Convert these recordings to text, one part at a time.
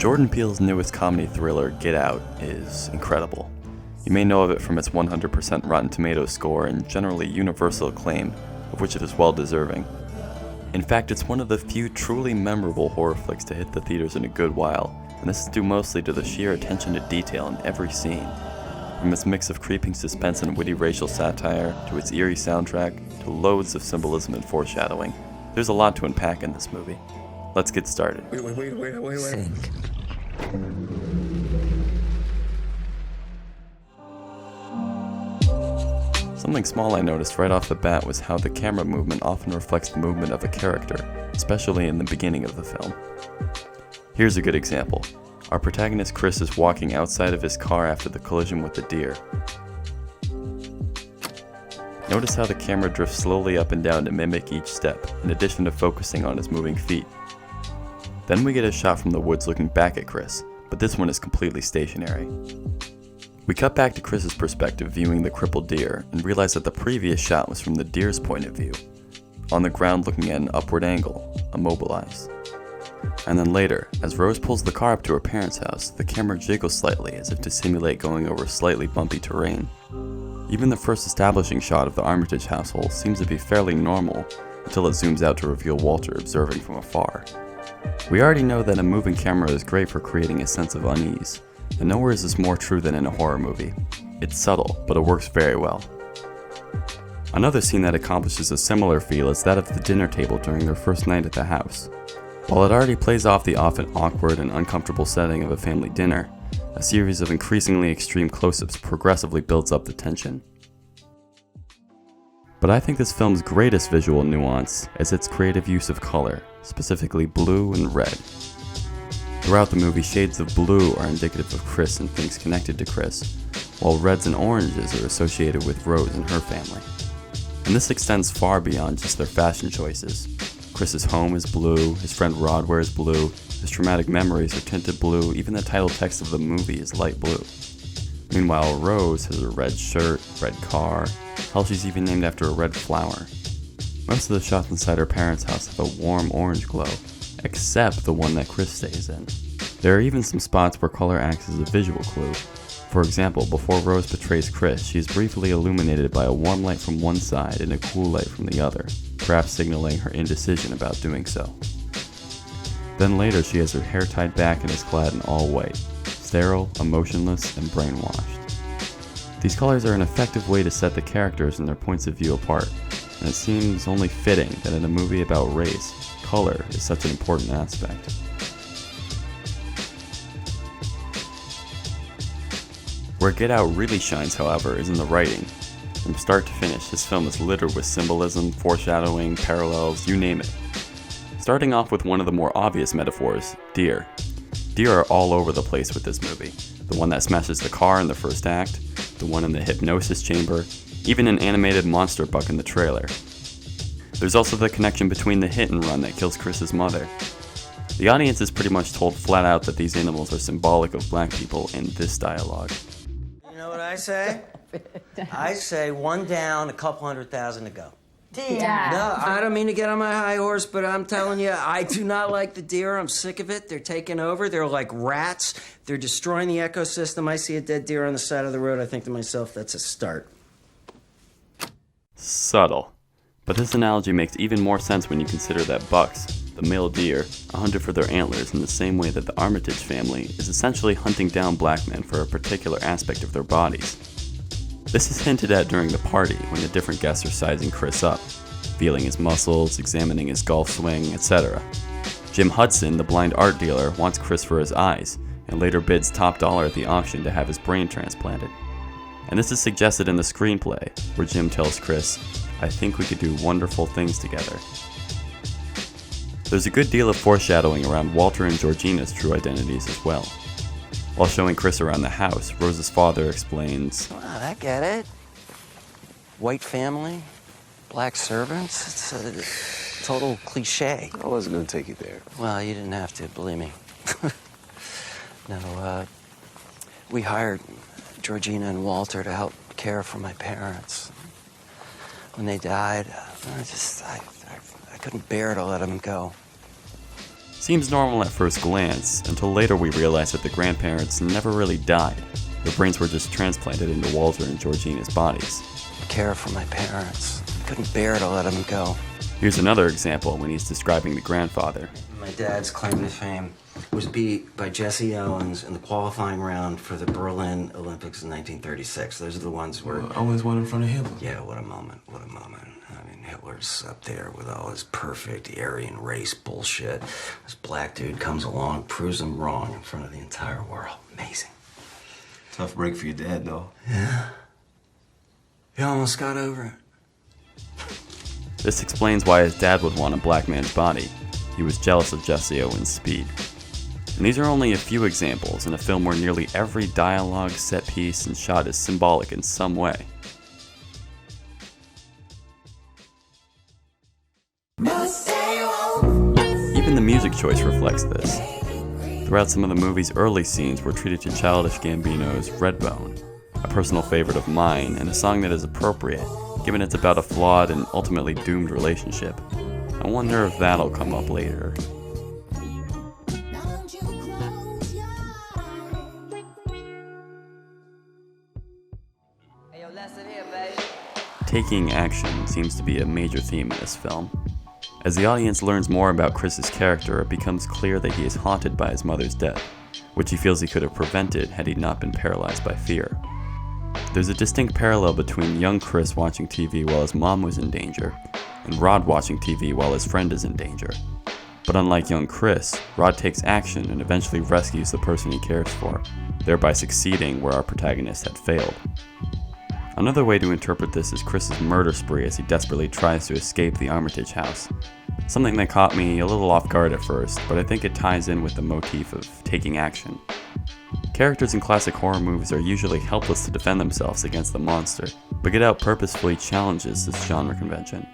Jordan Peele's newest comedy thriller, Get Out, is incredible. You may know of it from its 100% Rotten Tomatoes score and generally universal acclaim, of which it is well deserving. In fact, it's one of the few truly memorable horror flicks to hit the theaters in a good while, and this is due mostly to the sheer attention to detail in every scene. From its mix of creeping suspense and witty racial satire, to its eerie soundtrack, to loads of symbolism and foreshadowing, there's a lot to unpack in this movie. Let's get started. Wait. Think. Something small I noticed right off the bat was how the camera movement often reflects the movement of a character, especially in the beginning of the film. Here's a good example. Our protagonist Chris is walking outside of his car after the collision with the deer. Notice how the camera drifts slowly up and down to mimic each step, in addition to focusing on his moving feet. Then we get a shot from the woods looking back at Chris, but this one is completely stationary. We cut back to Chris's perspective viewing the crippled deer, and realize that the previous shot was from the deer's point of view, on the ground looking at an upward angle, immobilized. And then later, as Rose pulls the car up to her parents' house, the camera jiggles slightly as if to simulate going over slightly bumpy terrain. Even the first establishing shot of the Armitage household seems to be fairly normal, until it zooms out to reveal Walter observing from afar. We already know that a moving camera is great for creating a sense of unease, and nowhere is this more true than in a horror movie. It's subtle, but it works very well. Another scene that accomplishes a similar feel is that of the dinner table during their first night at the house. While it already plays off the often awkward and uncomfortable setting of a family dinner, a series of increasingly extreme close-ups progressively builds up the tension. But I think this film's greatest visual nuance is its creative use of color, specifically blue and red. Throughout the movie, shades of blue are indicative of Chris and things connected to Chris, while reds and oranges are associated with Rose and her family. And this extends far beyond just their fashion choices. Chris's home is blue, his friend Rod wears blue, his traumatic memories are tinted blue, even the title text of the movie is light blue. Meanwhile, Rose has a red shirt, red car, hell, she's even named after a red flower. Most of the shots inside her parents' house have a warm orange glow, except the one that Chris stays in. There are even some spots where color acts as a visual clue. For example, before Rose betrays Chris, she is briefly illuminated by a warm light from one side and a cool light from the other, perhaps signaling her indecision about doing so. Then later she has her hair tied back and is clad in all white, sterile, emotionless, and brainwashed. These colors are an effective way to set the characters and their points of view apart, and it seems only fitting that in a movie about race, color is such an important aspect. Where Get Out really shines, however, is in the writing. From start to finish, this film is littered with symbolism, foreshadowing, parallels, you name it. Starting off with one of the more obvious metaphors, deer. Deer are all over the place with this movie. The one that smashes the car in the first act, the one in the hypnosis chamber, even an animated monster buck in the trailer. There's also the connection between the hit and run that kills Chris's mother. The audience is pretty much told flat out that these animals are symbolic of black people in this dialogue. You know what I say? I say one down, a couple 100,000 to go. Yeah. No, I don't mean to get on my high horse, but I'm telling you, I do not like the deer. I'm sick of it. They're taking over. They're like rats. They're destroying the ecosystem. I see a dead deer on the side of the road. I think to myself, that's a start. Subtle. But this analogy makes even more sense when you consider that bucks, the male deer, are hunted for their antlers in the same way that the Armitage family is essentially hunting down black men for a particular aspect of their bodies. This is hinted at during the party when the different guests are sizing Chris up, feeling his muscles, examining his golf swing, etc. Jim Hudson, the blind art dealer, wants Chris for his eyes, and later bids top dollar at the auction to have his brain transplanted. And this is suggested in the screenplay, where Jim tells Chris, "I think we could do wonderful things together." There's a good deal of foreshadowing around Walter and Georgina's true identities as well. While showing Chris around the house, Rose's father explains, Well, I get it. White family, black servants. It's a total cliche. I wasn't going to take you there. Well, you didn't have to, believe me. No, we hired Georgina and Walter to help care for my parents. When they died, I couldn't bear to let them go. Seems normal at first glance, until later we realize that the grandparents never really died. Their brains were just transplanted into Walter and Georgina's bodies. Care for my parents. Couldn't bear to let them go. Here's another example when he's describing the grandfather. My dad's claim to fame was beat by Jesse Owens in the qualifying round for the Berlin Olympics in 1936. Those are the ones where... Well, Owens won in front of Hitler. Yeah, what a moment, what a moment. I mean, Hitler's up there with all his perfect Aryan race bullshit. This black dude comes along, proves him wrong in front of the entire world. Amazing. Tough break for your dad, though. Yeah. He almost got over it. This explains why his dad would want a black man's body. He was jealous of Jesse Owens' speed. And these are only a few examples in a film where nearly every dialogue, set piece, and shot is symbolic in some way. Even the music choice reflects this. Throughout some of the movie's early scenes, we're treated to Childish Gambino's Redbone, a personal favorite of mine, and a song that is appropriate, given it's about a flawed and ultimately doomed relationship. I wonder if that'll come up later. Taking action seems to be a major theme in this film. As the audience learns more about Chris's character, it becomes clear that he is haunted by his mother's death, which he feels he could have prevented had he not been paralyzed by fear. There's a distinct parallel between young Chris watching TV while his mom was in danger, and Rod watching TV while his friend is in danger. But unlike young Chris, Rod takes action and eventually rescues the person he cares for, thereby succeeding where our protagonist had failed. Another way to interpret this is Chris's murder spree as he desperately tries to escape the Armitage house. Something that caught me a little off guard at first, but I think it ties in with the motif of taking action. Characters in classic horror movies are usually helpless to defend themselves against the monster, but Get Out purposefully challenges this genre convention.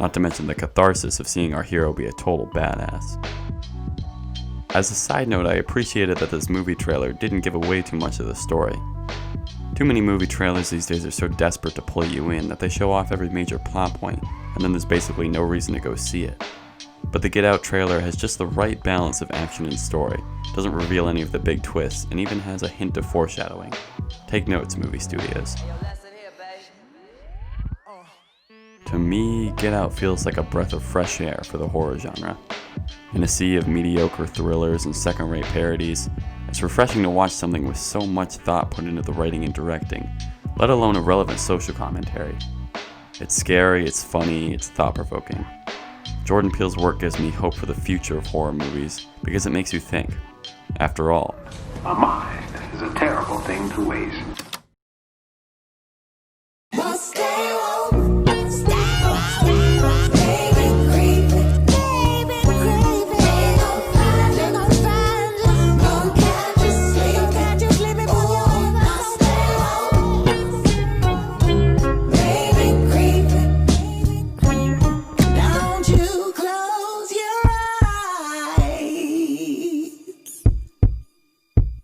Not to mention the catharsis of seeing our hero be a total badass. As a side note, I appreciated that this movie trailer didn't give away too much of the story. Too many movie trailers these days are so desperate to pull you in that they show off every major plot point, and then there's basically no reason to go see it. But the Get Out trailer has just the right balance of action and story, doesn't reveal any of the big twists, and even has a hint of foreshadowing. Take notes, movie studios. To me, Get Out feels like a breath of fresh air for the horror genre. In a sea of mediocre thrillers and second-rate parodies, it's refreshing to watch something with so much thought put into the writing and directing, let alone a relevant social commentary. It's scary, it's funny, it's thought-provoking. Jordan Peele's work gives me hope for the future of horror movies because it makes you think. After all, a mind is a terrible thing to waste.